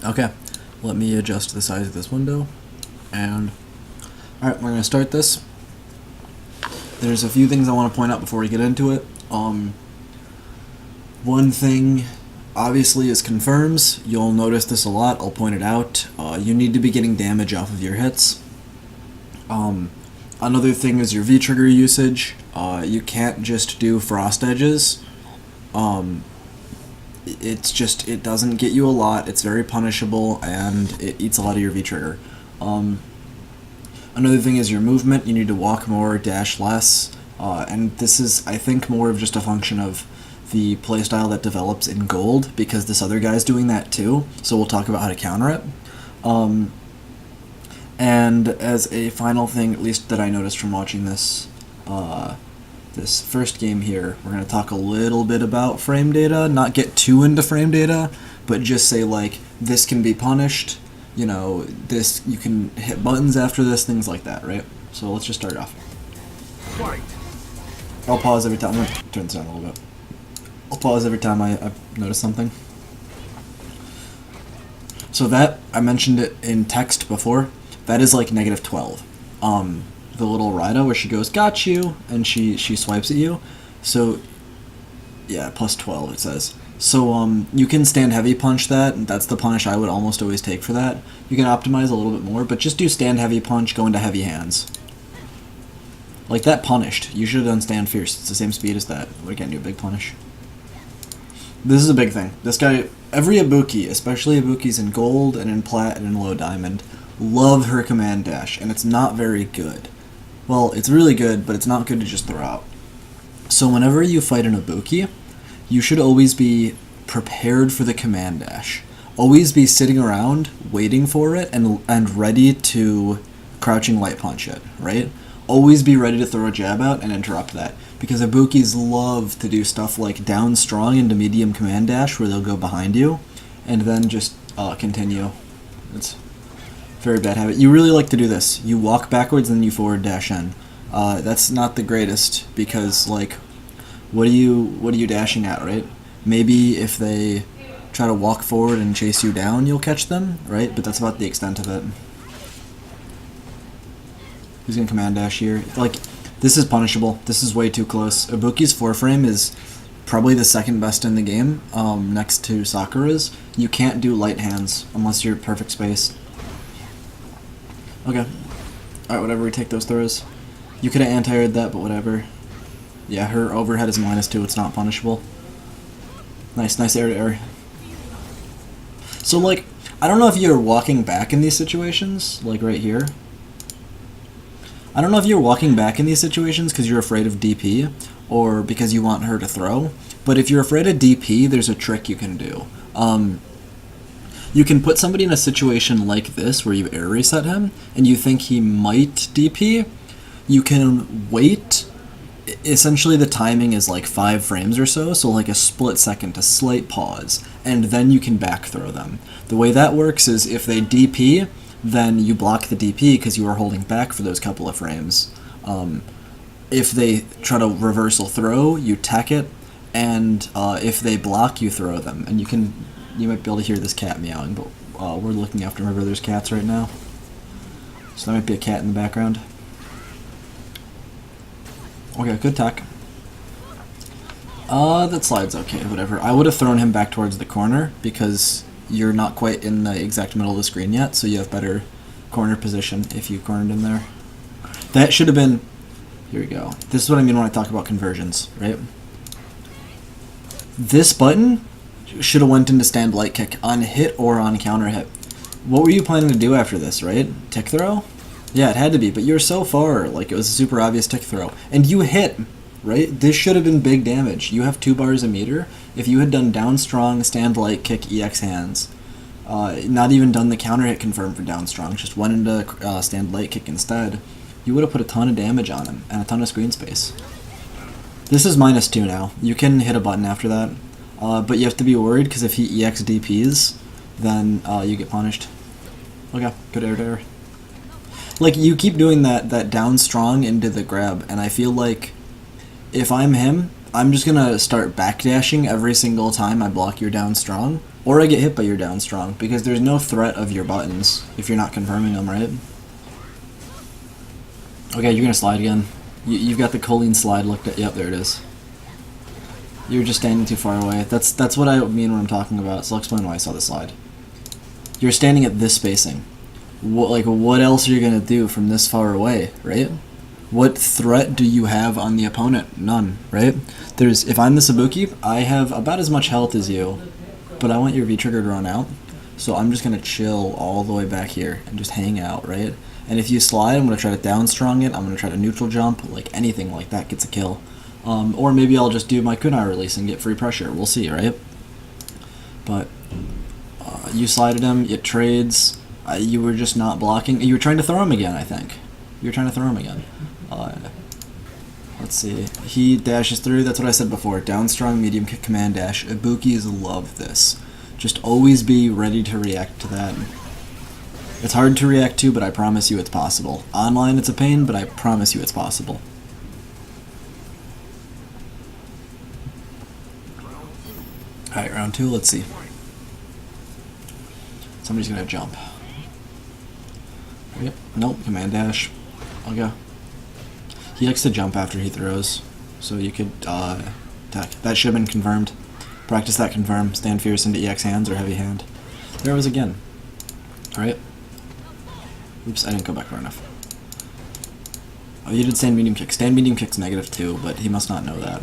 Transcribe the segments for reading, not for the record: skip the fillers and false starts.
Okay, let me adjust the size of this window, and alright, we're going to start this. There's a few things I want to point out before we get into it. One thing, obviously, is confirms. You'll notice this a lot, I'll point it out. You need to be getting damage off of your hits. Another thing is your V-trigger usage. You can't just do frost edges. It doesn't get you a lot, it's very punishable, and it eats a lot of your V-trigger. Another thing is your movement. You need to walk more, dash less, and this is, I think, more of just a function of the playstyle that develops in gold, because this other guy's doing that too, so we'll talk about how to counter it. And as a final thing, at least that I noticed from watching this, this first game here, we're going to talk a little bit about frame data, not get too into frame data, but just say, like, this can be punished, you know, this, you can hit buttons after this, things like that, right? So let's just start off. I'll pause every time. I'm going to turn this down a little bit. I'll pause every time I notice something. So that, I mentioned it in text before, that is like -12. The little Rida where she goes, got you, and she swipes at you. So, yeah, +12 it says. So, you can stand heavy punch that, and that's the punish I would almost always take for that. You can optimize a little bit more, but just do stand heavy punch, go into heavy hands. Like that punished. You should have done stand fierce. It's the same speed as that. Would have gotten you a big punish. This is a big thing. This guy, every ibuki, especially ibukis in gold and in plat and in low diamond, love her command dash, and it's not very good. Well, it's really good, but it's not good to just throw out. So whenever you fight an ibuki, you should always be prepared for the command dash. Always be sitting around, waiting for it, and ready to crouching light punch it, right? Always be ready to throw a jab out and interrupt that. Because ibukis love to do stuff like down strong into medium command dash, where they'll go behind you, and then just continue. It's a very bad habit. You really like to do this. You walk backwards and then you forward dash in. That's not the greatest, because, like, what are you dashing at, right? Maybe if they try to walk forward and chase you down, you'll catch them, right? But that's about the extent of it. He's gonna command dash here. Like, this is punishable. This is way too close. Ibuki's 4-frame is probably the second best in the game, next to Sakura's. You can't do light hands unless you're perfect space. Okay. Alright, whatever, we take those throws. You could have anti-aired that, but whatever. Yeah, her overhead is -2, it's not punishable. Nice air to air. So, like, I don't know if you're walking back in these situations, like right here. I don't know if you're walking back in these situations because you're afraid of DP, or because you want her to throw, but if you're afraid of DP, there's a trick you can do. You can put somebody in a situation like this, where you air reset him, and you think he might DP. You can wait. Essentially, the timing is like 5 frames or so like a split second, a slight pause, and then you can back throw them. The way that works is if they DP, then you block the DP because you are holding back for those couple of frames. If they try to reversal throw, you tech it, and if they block, you throw them. And you might be able to hear this cat meowing, but we're looking after my brother's cats right now. So there might be a cat in the background. Okay, good tech. That slide's okay, whatever. I would have thrown him back towards the corner, because you're not quite in the exact middle of the screen yet, so you have better corner position if you cornered him there. That should have been... Here we go. This is what I mean when I talk about conversions, right? This button should have went into stand light kick on hit or on counter hit. What were you planning to do after this, right? Tick throw? Yeah, it had to be, but you're so far, like, it was a super obvious tick throw. And you hit, right? This should have been big damage. You have 2 bars a meter. If you had done down strong, stand light kick, EX hands, not even done the counter hit confirm for down strong, just went into stand light kick instead, you would have put a ton of damage on him and a ton of screen space. This is -2 now. You can hit a button after that, but you have to be worried, because if he EX DPs, then you get punished. Okay, good air to air. Like, you keep doing that down strong into the grab, and I feel like if I'm him, I'm just gonna start backdashing every single time I block your down strong, Or I get hit by your down strong, because there's no threat of your buttons if you're not confirming them, right? Okay, you're gonna slide again. You've got the Colleen slide looked at. Yep, there it is. You're just standing too far away. That's what I mean when I'm talking about, so I'll explain why I saw the slide. You're standing at this spacing. What else are you gonna do from this far away, right? What threat do you have on the opponent? None, right? If I'm the Ibuki, I have about as much health as you, but I want your V-trigger to run out, so I'm just gonna chill all the way back here and just hang out, right? And if you slide, I'm gonna try to down strong it, I'm gonna try to neutral jump, like anything like that gets a kill. Or maybe I'll just do my kunai release and get free pressure, we'll see, right? But you slided him, it trades, you were just not blocking, you were trying to throw him again, I think. You were trying to throw him again. Let's see. He dashes through. That's what I said before. Down strong, medium kick, command dash. Ibukis love this. Just always be ready to react to that. It's hard to react to, but I promise you it's possible. Online it's a pain, but I promise you it's possible. Alright, round 2. Let's see. Somebody's gonna jump. Yep. Nope. Command dash. I'll go. He likes to jump after he throws, so you could attack. That should have been confirmed. Practice that confirm. Stand fierce into EX hands or heavy hand. There it was again. Alright. Oops, I didn't go back far enough. Oh, you did stand medium kick. Stand medium kick's -2, but he must not know that.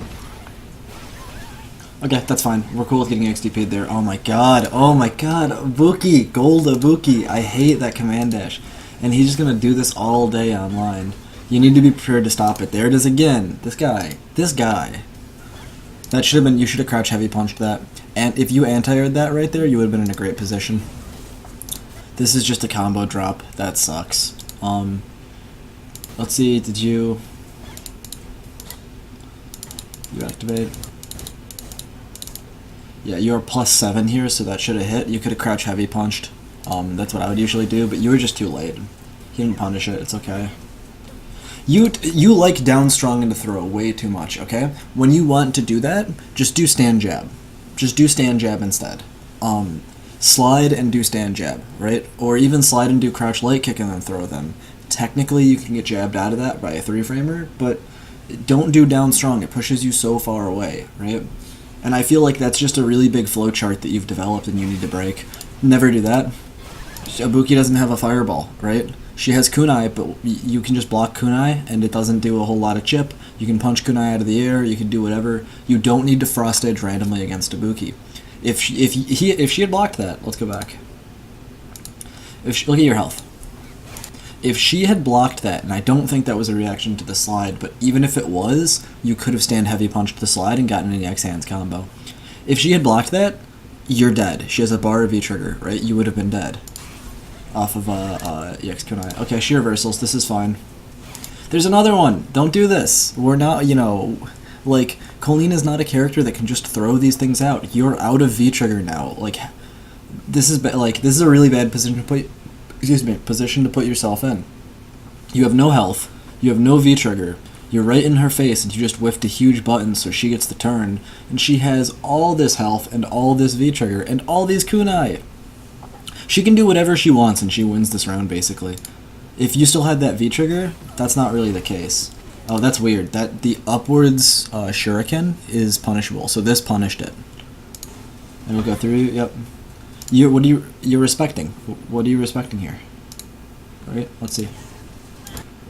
Okay, that's fine. We're cool with getting XD paid there. Oh my god. Oh my god. Ibuki. Gold Ibuki. I hate that command dash. And he's just gonna do this all day online. You need to be prepared to stop it. There it is again. This guy. That should have been, you should have crouch heavy punched that. And if you anti-aired that right there, you would have been in a great position. This is just a combo drop. That sucks. Let's see, did you activate? Yeah, you're +7 here, so that should have hit. You could have crouch heavy punched. That's what I would usually do, but you were just too late. He didn't punish it, it's okay. You like down strong into throw way too much, okay? When you want to do that, just do stand jab. Just do stand jab instead. Slide and do stand jab, right? Or even slide and do crouch light kick and then throw them. Technically, you can get jabbed out of that by a 3-framer, but don't do down strong. It pushes you so far away, right? And I feel like that's just a really big flow chart that you've developed and you need to break. Never do that. Ibuki doesn't have a fireball, right? She has kunai, but you can just block kunai, and it doesn't do a whole lot of chip. You can punch kunai out of the air. You can do whatever. You don't need to frost edge randomly against Ibuki. If she had blocked that, let's go back. Look at your health. If she had blocked that, and I don't think that was a reaction to the slide, but even if it was, you could have stand heavy punched the slide and gotten an EX hands combo. If she had blocked that, you're dead. She has a bar of V-trigger, right? You would have been dead. Off of EX kunai. Okay, she reversals. This is fine. There's another one. Don't do this. We're not, like, Colleen is not a character that can just throw these things out. You're out of V-trigger now. Like, this is a really bad position to put. Position to put yourself in. You have no health. You have no V-trigger. You're right in her face, and you just whiffed a huge button, so she gets the turn, and she has all this health and all this V-trigger and all these kunai. She can do whatever she wants, and she wins this round, basically. If you still had that V-trigger, that's not really the case. Oh, that's weird. That the upwards shuriken is punishable, so this punished it. And we'll go through. Yep. You're respecting? What are you respecting here? Right. Let's see.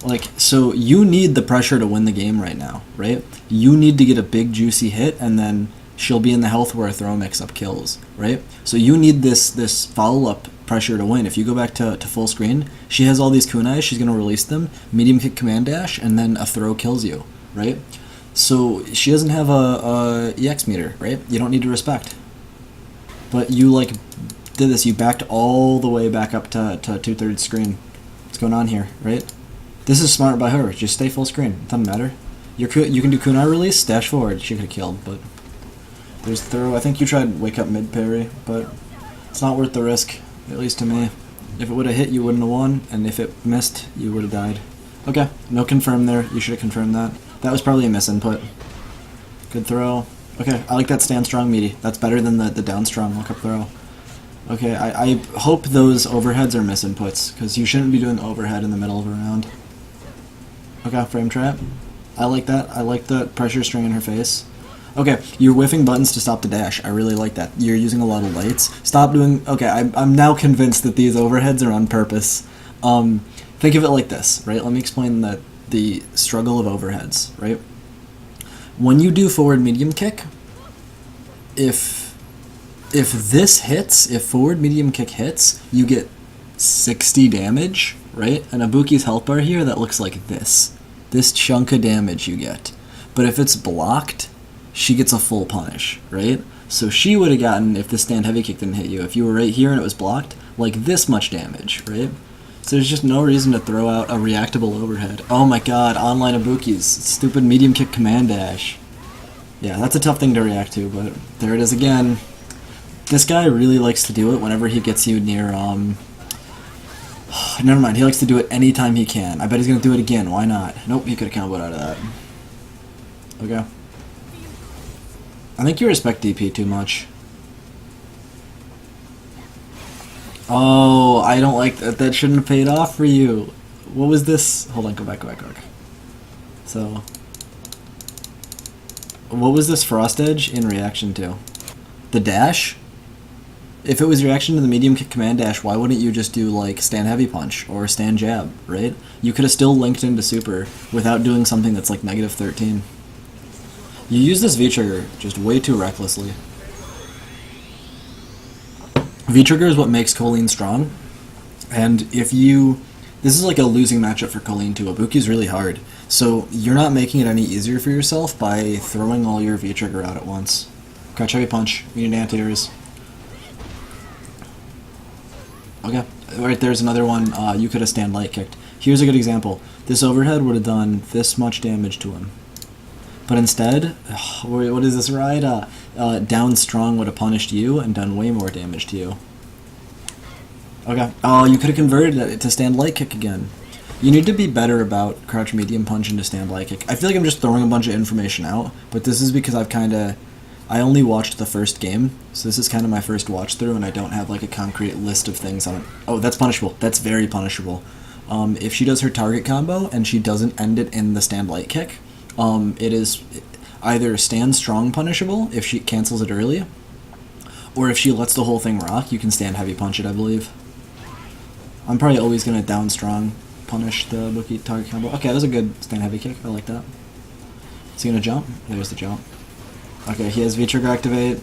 Like, so you need the pressure to win the game right now, right? You need to get a big juicy hit, and then she'll be in the health where a throw mix-up kills, right? So you need this follow-up pressure to win. If you go back to full screen, she has all these kunai, she's going to release them, medium kick command dash, and then a throw kills you, right? So she doesn't have a EX meter, right? You don't need to respect. But you, like, did this. You backed all the way back up to 2/3 screen. What's going on here, right? This is smart by her. Just stay full screen. It doesn't matter. You can do kunai release, dash forward. She could have killed, but there's throw. I think you tried wake up mid parry, but it's not worth the risk, at least to me. If it would have hit, you wouldn't have won, and if it missed, you would have died. Okay, no confirm there. You should have confirmed that. That was probably a misinput. Good throw. Okay, I like that stand strong meaty. That's better than the down strong look up throw. Okay, I hope those overheads are misinputs, because you shouldn't be doing overhead in the middle of a round. Okay, frame trap. I like that. I like the pressure string in her face. Okay, you're whiffing buttons to stop the dash. I really like that. You're using a lot of lights. Stop doing... Okay, I'm now convinced that these overheads are on purpose. Think of it like this, right? Let me explain the struggle of overheads, right? When you do forward medium kick, if this hits, if forward medium kick hits, you get 60 damage, right? And Ibuki's health bar here, that looks like this. This chunk of damage you get. But if it's blocked, she gets a full punish, right? So she would have gotten, if the stand heavy kick didn't hit you, if you were right here and it was blocked, like this much damage, right? So there's just no reason to throw out a reactable overhead. Oh my god, online Ibukis. Stupid medium kick command dash. Yeah, that's a tough thing to react to, but there it is again. This guy really likes to do it whenever he gets you near, never mind, he likes to do it anytime he can. I bet he's gonna do it again, why not? Nope, he could have comboed out of that. Okay. I think you respect DP too much. Oh, I don't like that. That shouldn't have paid off for you. What was this? Hold on, go back. So, what was this frost edge in reaction to? The dash? If it was reaction to the medium kick command dash, why wouldn't you just do like stand heavy punch or stand jab, right? You could have still linked into super without doing something that's like negative 13. You use this V-trigger just way too recklessly. V-trigger is what makes Colleen strong, and if you... This is like a losing matchup for Colleen too. Ibuki's really hard, so you're not making it any easier for yourself by throwing all your V-trigger out at once. Crouch heavy punch, you need anti-airs. Okay, right there's another one. You could have stand light kicked. Here's a good example. This overhead would have done this much damage to him. But instead, what is this ride? Down strong would have punished you and done way more damage to you. Okay. Oh, you could have converted it to stand light kick again. You need to be better about crouch medium punch into stand light kick. I feel like I'm just throwing a bunch of information out, but this is because I only watched the first game, so this is kind of my first watch through, and I don't have like a concrete list of things on it. Oh, that's punishable. That's very punishable. If she does her target combo and she doesn't end it in the stand light kick, it is either stand strong punishable if she cancels it early, or if she lets the whole thing rock, you can stand heavy punch it, I believe. I'm probably always going to down strong punish the Ibuki target combo. Okay, that was a good stand heavy kick. I like that. Is he going to jump? There's the jump. Okay, he has V-trigger activate.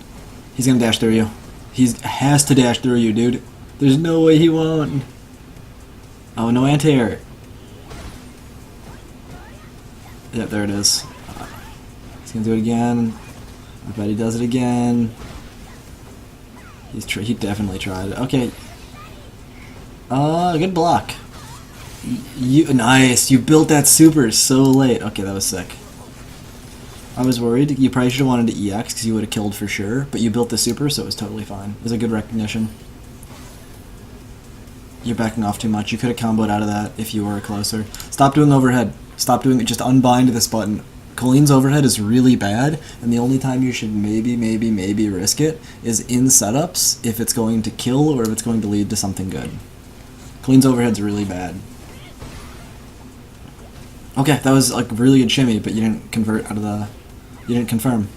He's going to dash through you. He has to dash through you, dude. There's no way he won't. Oh, no anti-air. Yeah, there it is. He's gonna do it again. I bet he does it again. He definitely tried it. Okay. Good block. Nice. You built that super so late. Okay, that was sick. I was worried. You probably should have wanted to EX because you would have killed for sure, but you built the super, so it was totally fine. It was a good recognition. You're backing off too much. You could have comboed out of that if you were closer. Stop doing overhead. Stop doing it. Just unbind this button. Colleen's overhead is really bad, and the only time you should maybe risk it is in setups if it's going to kill or if it's going to lead to something good. Colleen's overhead's really bad. Okay, that was like really good shimmy, but you didn't convert out of the... You didn't confirm.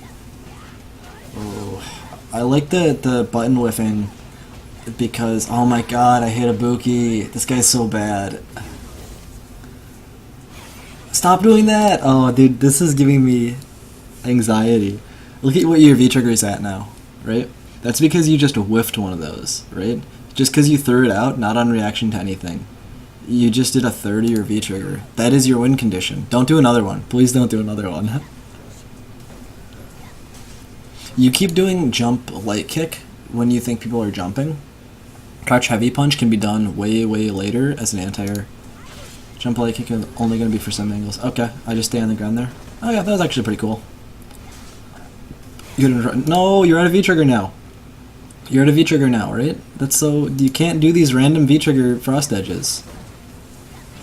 Oh, I like the button whiffing because, oh my god, I hate Ibuki. This guy's so bad. Stop doing that! Oh, dude, this is giving me anxiety. Look at what your V-trigger is at now, right? That's because you just whiffed one of those, right? Just because you threw it out, not on reaction to anything. You just did a 30 or V-trigger. That is your win condition. Don't do another one. Please don't do another one. You keep doing jump light kick when you think people are jumping. Crouch heavy punch can be done way later as an anti-air. Jump light kick is only going to be for some angles. Okay, I just stay on the ground there. Oh yeah, that was actually pretty cool. No, you're out of V-trigger now. You're at a V-trigger now, right? That's so... You can't do these random V-trigger frost edges.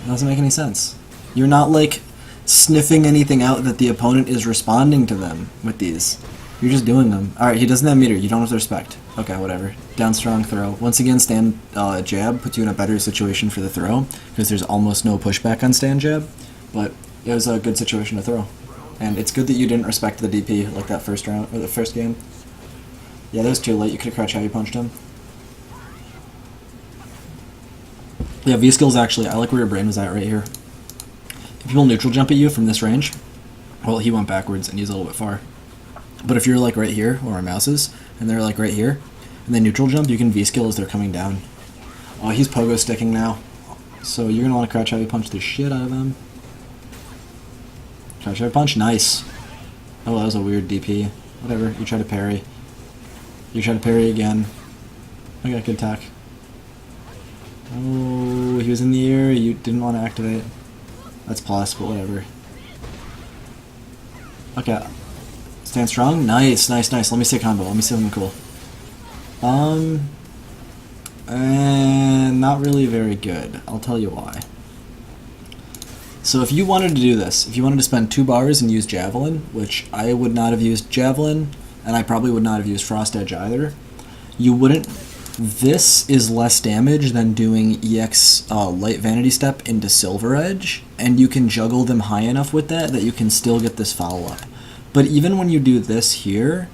It doesn't make any sense. You're not, like, sniffing anything out that the opponent is responding to them with these. You're just doing them. Alright, he doesn't have meter. You don't have to respect. Okay, whatever. Down strong throw. Once again, stand jab puts you in a better situation for the throw, because there's almost no pushback on stand jab. But it was a good situation to throw. And it's good that you didn't respect the DP like that first round, or the first game. Yeah, that was too late. You could have crouch heavy punched him. Yeah, V-skills actually, I like where your brain was at right here. If people neutral jump at you from this range, well, he went backwards and he's a little bit far. But if you're like right here, where our mouse is, and they're like right here, and they neutral jump, you can V-skill as they're coming down. Oh, he's pogo sticking now. So you're going to want to crouch heavy punch the shit out of him. Crouch heavy punch, nice. Oh, that was a weird DP. Whatever, you try to parry. You try to parry again. Okay, good attack. Oh, he was in the air, you didn't want to activate. That's plus, but whatever. Okay. Stand strong? Nice, nice, nice. Let me see a combo. Let me see something cool. Not really very good. I'll tell you why. So if you wanted to do this, if you wanted to spend 2 bars and use Javelin, which I would not have used Javelin, and I probably would not have used Frost Edge either, you wouldn't... This is less damage than doing EX Light Vanity Step into Silver Edge, and you can juggle them high enough with that you can still get this follow-up. But even when you do this here,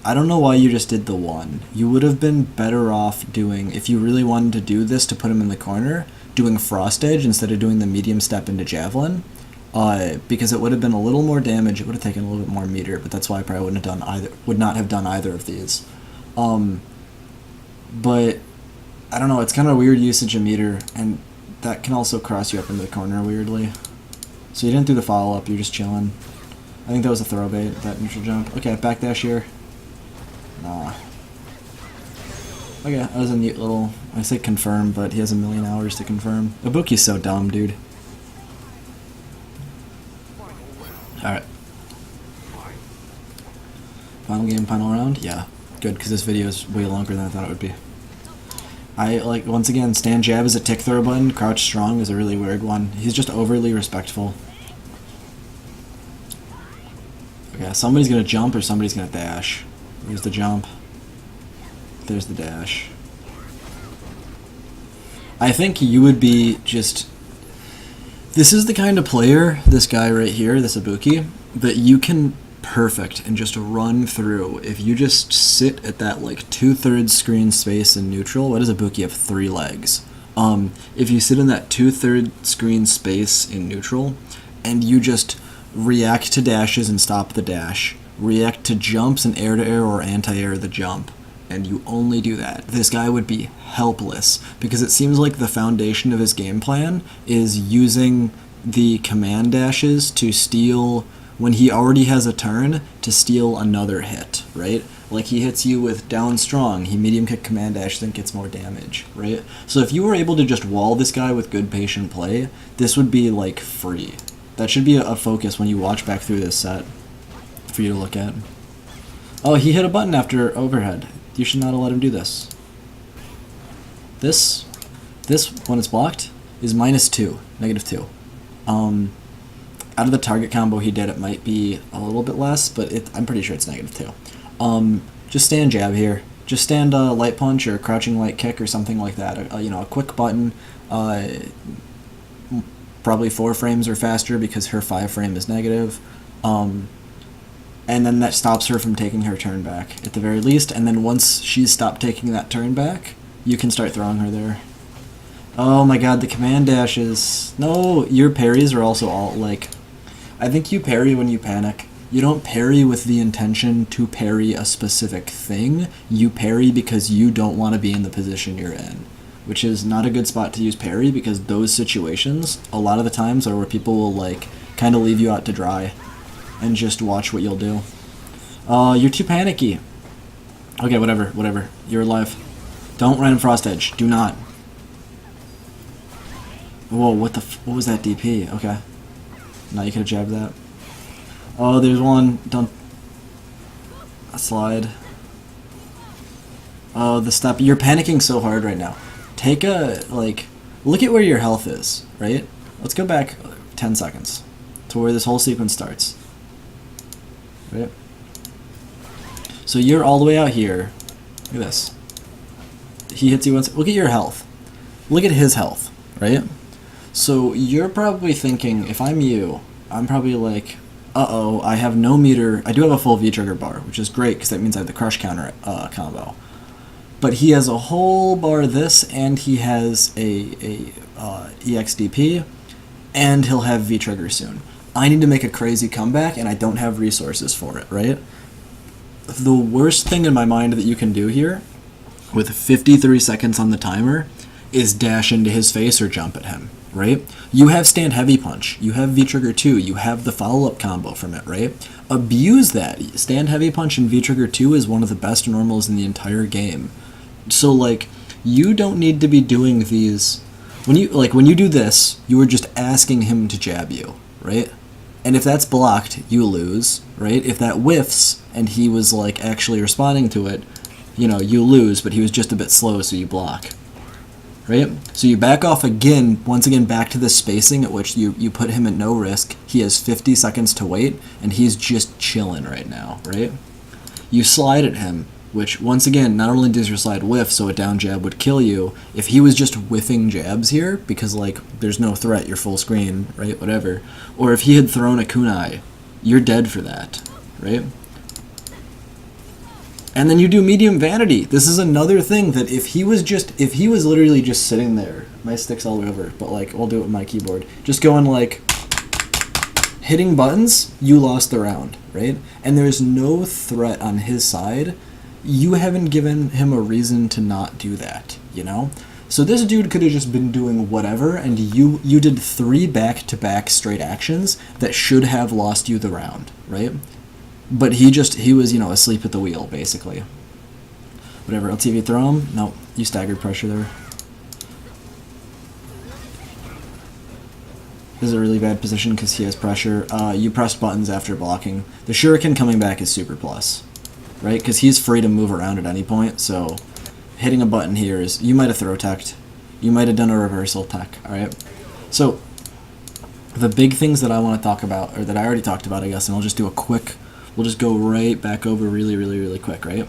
I don't know why you just did the 1. You would have been better off doing, if you really wanted to do this to put him in the corner, doing Frost Edge instead of doing the medium step into Javelin, because it would have been a little more damage, it would have taken a little bit more meter, but that's why I probably wouldn't have done either, would not have done either of these. But, I don't know, it's kind of a weird usage of meter, and that can also cross you up into the corner weirdly. So you didn't do the follow-up, you're just chilling. I think that was a throw bait, that neutral jump. Okay, backdash here. Nah. Okay, that was a neat little... I say confirm, but he has a million hours to confirm. Ibuki's so dumb, dude. Alright. Final game, final round? Yeah. Good, because this video is way longer than I thought it would be. I, like, once again, stand jab is a tick throw button, crouch strong is a really weird one. He's just overly respectful. Okay, somebody's gonna jump or somebody's gonna dash. There's the jump. There's the dash. I think you would be just... This is the kind of player, this guy right here, this Ibuki, that you can perfect and just run through. If you just sit at that like 2/3 screen space in neutral, what does Ibuki have? 3 legs. If you sit in that 2/3 screen space in neutral, and you just react to dashes and stop the dash, react to jumps and air-to-air or anti-air the jump, and you only do that, this guy would be helpless, because it seems like the foundation of his game plan is using the command dashes to steal, when he already has a turn, to steal another hit, right? Like he hits you with down strong, he medium kick command dash, then gets more damage, right? So if you were able to just wall this guy with good patient play, this would be like free. That should be a focus when you watch back through this set for you to look at. Oh, he hit a button after overhead. You should not have let him do this. This, when it's blocked, is -2, -2. Out of the target combo he did, it might be a little bit less, but I'm pretty sure it's -2. Just stand jab here. Just stand light punch or crouching light kick or something like that. A quick button. Probably 4 frames or faster because her 5 frame is negative. And then that stops her from taking her turn back, at the very least. And then once she's stopped taking that turn back, you can start throwing her there. Oh my god, the command dashes. No, your parries are also all, like... I think you parry when you panic. You don't parry with the intention to parry a specific thing. You parry because you don't want to be in the position you're in. Which is not a good spot to use parry, because those situations, a lot of the times, are where people will, like, kind of leave you out to dry. And just watch what you'll do. You're too panicky. Okay, whatever. You're alive. Don't random Frost Edge. Do not. Whoa, what was that DP? Okay. Now you could have jabbed that. Oh, there's one. Don't... A slide. Oh, the step. You're panicking so hard right now. Take a, like... Look at where your health is, right? Let's go back 10 seconds to where this whole sequence starts. Right? So you're all the way out here. Look at this. He hits you once. Look at your health. Look at his health, right? So you're probably thinking, if I'm you, I'm probably like, uh-oh, I have no meter. I do have a full V-trigger bar, which is great because that means I have the crush counter combo. But he has a whole bar of this, and he has a EXDP, and he'll have V-trigger soon. I need to make a crazy comeback, and I don't have resources for it, right? The worst thing in my mind that you can do here, with 53 seconds on the timer, is dash into his face or jump at him, right? You have stand heavy punch, you have V-trigger 2, you have the follow-up combo from it, right? Abuse that. Stand heavy punch and V-trigger 2 is one of the best normals in the entire game. So, like, you don't need to be doing these... When you do this, you are just asking him to jab you, right? And if that's blocked, you lose, right? If that whiffs and he was, like, actually responding to it, you know, you lose, but he was just a bit slow, so you block. Right? So you back off again, once again back to the spacing at which you put him at no risk. He has 50 seconds to wait, and he's just chilling right now, right? You slide at him, which, once again, not only does your slide whiff, so a down jab would kill you, if he was just whiffing jabs here, because, like, there's no threat, you're full screen, right, whatever, or if he had thrown a kunai, you're dead for that, right? And then you do medium vanity. This is another thing that if he was literally just sitting there, my stick's all the way over, but like, I'll do it with my keyboard, just going like, hitting buttons, you lost the round, right? And there's no threat on his side. You haven't given him a reason to not do that, you know? So this dude could have just been doing whatever, and you did 3 back-to-back straight actions that should have lost you the round, right? But he was, you know, asleep at the wheel, basically. Whatever, let's see if you throw him. No, you staggered pressure there. This is a really bad position because he has pressure. You pressed buttons after blocking. The shuriken coming back is super plus, right? Because he's free to move around at any point, so hitting a button here is... You might have throw teched. You might have done a reversal tech, alright? So, the big things that I want to talk about, or that I already talked about, I guess, and I'll just do a quick... We'll just go right back over really, really, really quick, right?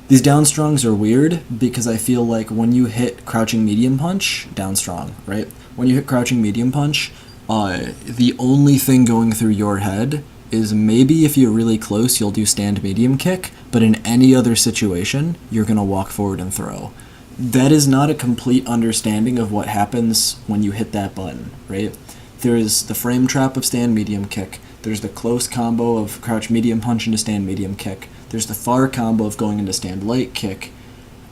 These down strongs are weird because I feel like when you hit crouching medium punch, down strong, right? When you hit crouching medium punch, the only thing going through your head is maybe if you're really close, you'll do stand medium kick, but in any other situation, you're going to walk forward and throw. That is not a complete understanding of what happens when you hit that button, right? There's the frame trap of stand medium kick. There's the close combo of crouch medium punch into stand medium kick. There's the far combo of going into stand light kick.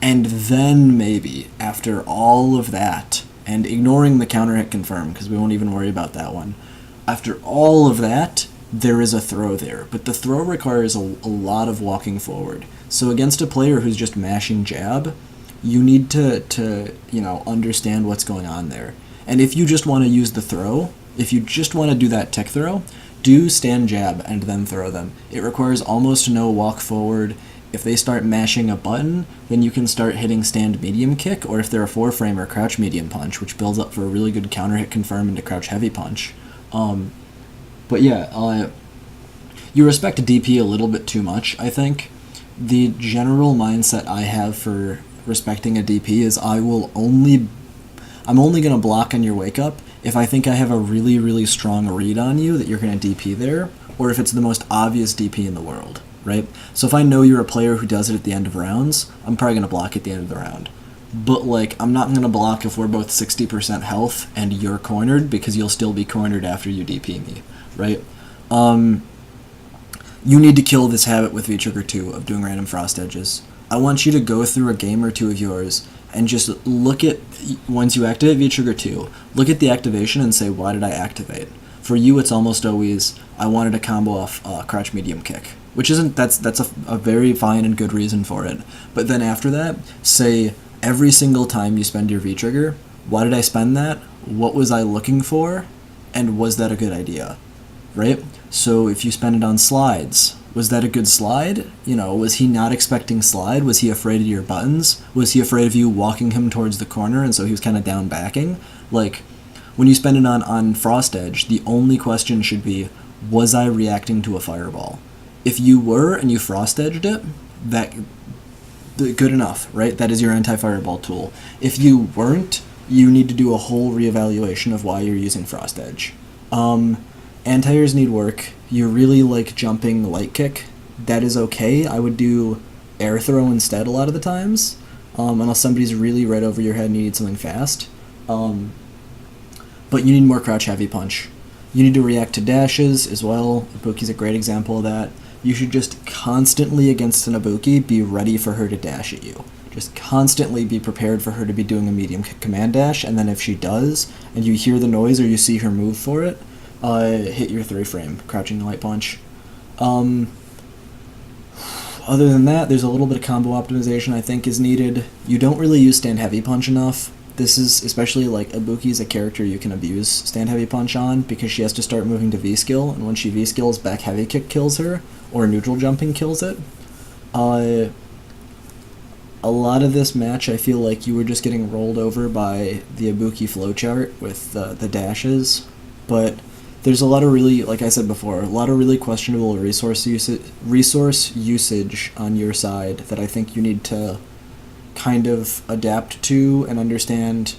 And then maybe, after all of that, and ignoring the counter hit confirm, because we won't even worry about that one, after all of that, there is a throw there. But the throw requires a lot of walking forward. So against a player who's just mashing jab, you need to you know, understand what's going on there. And if you just want to use the throw, if you just want to do that tech throw, do stand jab and then throw them. It requires almost no walk forward. If they start mashing a button, then you can start hitting stand medium kick, or if they're a 4-framer, crouch medium punch, which builds up for a really good counter hit confirm into crouch heavy punch. But yeah, you respect DP a little bit too much, I think. The general mindset I have for respecting a DP is I'm only going to block on your wake up if I think I have a really, really strong read on you that you're going to DP there, or if it's the most obvious DP in the world, right? So if I know you're a player who does it at the end of rounds, I'm probably going to block at the end of the round. But, like, I'm not going to block if we're both 60% health and you're cornered, because you'll still be cornered after you DP me, right? You need to kill this habit with V-Trigger 2 of doing random frost edges. I want you to go through a game or two of yours and just look at, once you activate V-Trigger 2, look at the activation and say, why did I activate? For you, it's almost always, I wanted to combo off crouch medium kick, which isn't, that's a very fine and good reason for it. But then after that, say, every single time you spend your V-Trigger, why did I spend that? What was I looking for? And was that a good idea? Right? So if you spend it on slides, was that a good slide? You know, was he not expecting slide? Was he afraid of your buttons? Was he afraid of you walking him towards the corner and so he was kind of down backing? Like, when you spend it on Frost Edge, the only question should be, was I reacting to a fireball? If you were and you frost edged it, that good enough, right? That is your anti-fireball tool. If you weren't, you need to do a whole reevaluation of why you're using frost edge. Anti-airs need work. You really like jumping light kick. That is okay. I would do air throw instead a lot of the times, unless somebody's really right over your head and you need something fast. But you need more crouch heavy punch. You need to react to dashes as well. Ibuki's a great example of that. You should just constantly, against an Ibuki, be ready for her to dash at you. Just constantly be prepared for her to be doing a medium command dash, and then if she does, and you hear the noise or you see her move for it, hit your 3-frame, crouching light punch. Other than that, there's a little bit of combo optimization I think is needed. You don't really use stand heavy punch enough. This is especially like Ibuki's a character you can abuse stand heavy punch on because she has to start moving to V skill, and when she V skills, back heavy kick kills her, or neutral jumping kills it. A lot of this match, I feel like you were just getting rolled over by the Ibuki flowchart with the dashes, but there's a lot of really, like I said before, a lot of really questionable resource usage on your side that I think you need to kind of adapt to and understand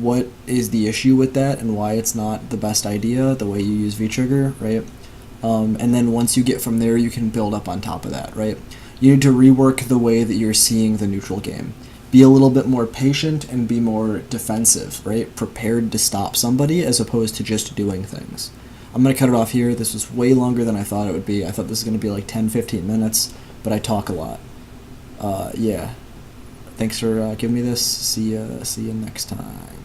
what is the issue with that and why it's not the best idea, the way you use V-Trigger, right? And then once you get from there, you can build up on top of that, right? You need to rework the way that you're seeing the neutral game. Be a little bit more patient and be more defensive, right? Prepared to stop somebody as opposed to just doing things. I'm going to cut it off here. This was way longer than I thought it would be. I thought this was going to be like 10-15 minutes, but I talk a lot. Yeah. Thanks for giving me this. See you next time.